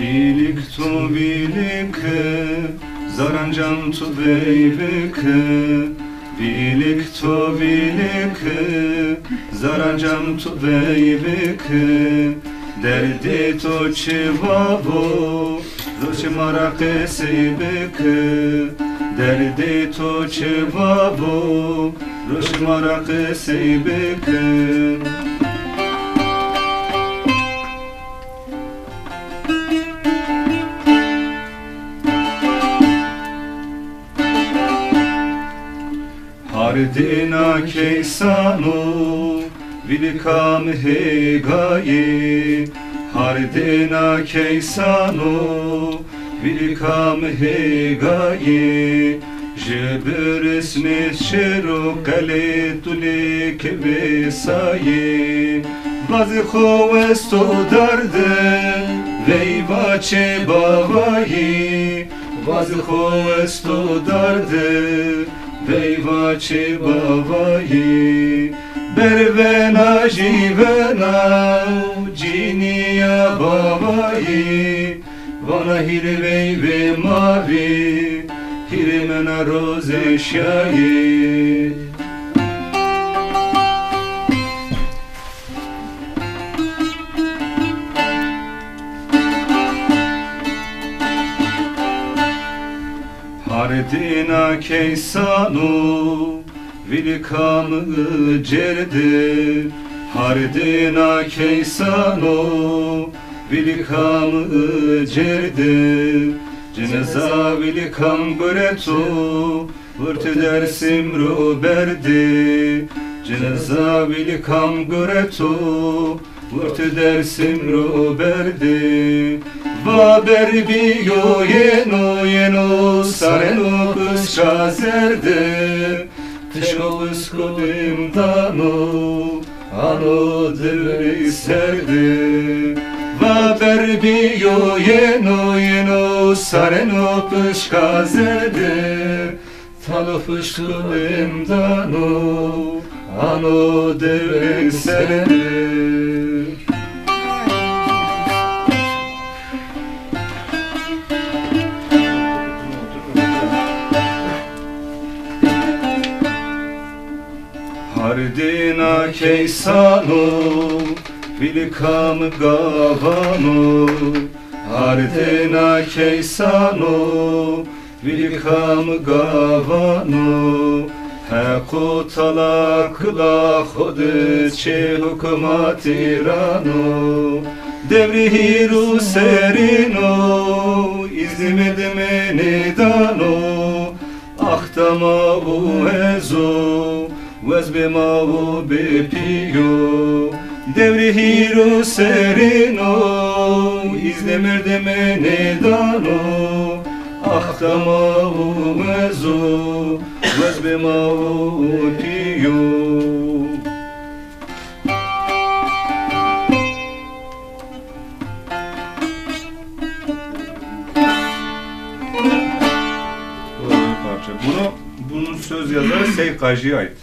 Vilik tu vilik, zarancam tu beylik. Vilik tu vilik, zarancam tu beylik. Derdi tu çivavo, roşi marakı seybik. Derdi tu çivavo, roşi marakı seybik. Hardina keysanu vilikam hegayi. Hardina keysanu vilikam hegayi. Jebir ismi şeru kale tulik vesayi. Bazı khovestu darde veyvaçe bavayi. Bazı khovestu darde veyvaçe bavayi. Bervena jivena ciniya bavayi. Vana hirvey ve mavi hirmena roze şayi. Hardina keysanu vilikam cerdi. Hardina keysanu vilikam cerdi. Ceneza vilikam göretu vırtı dersim roberdi. Ceneza vilikam göretu vırtı dersim roberdi. Va berbiyo yeno sareno kışa zerde. Tişo ıskodim dano ano devri serdi. Va berbiyo yeno sareno kışa zerde. Talo fışkılim dano ano devri serdi. Hardina keysanu vilikam gavanu. Hardina keysanu vilikam gavanu. Heku talakla khode çe hükümet İranu. Devri hiru serino izmed meni dano. Ahtama bu ezo Vazbema o bepiyo. Devri hiru serino izlemerde menedano. Ahtama o mezo vazbema o piyo. Bunun söz yazarı Seykaji'ye ait.